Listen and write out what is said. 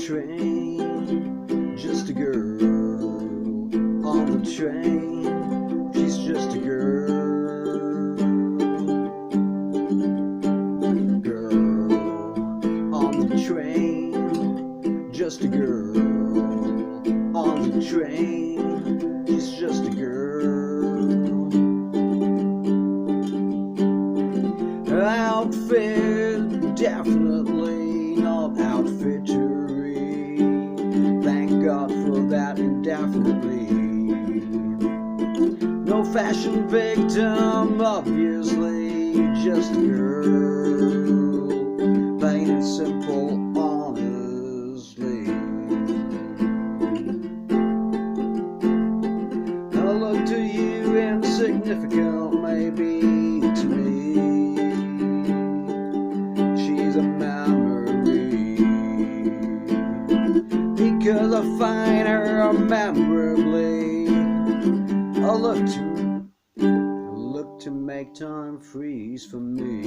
train, just a girl on the train. She's just a girl, girl on the train, just a girl on the train. She's just a girl. Her outfit definitely not outfittery. Thank God for that indefinitely. No fashion victim, obviously, just a girl. Plain and simple, honestly. I look to you insignificant, maybe to me. She's a memory, because I find her memorably. I look to make time freeze for me.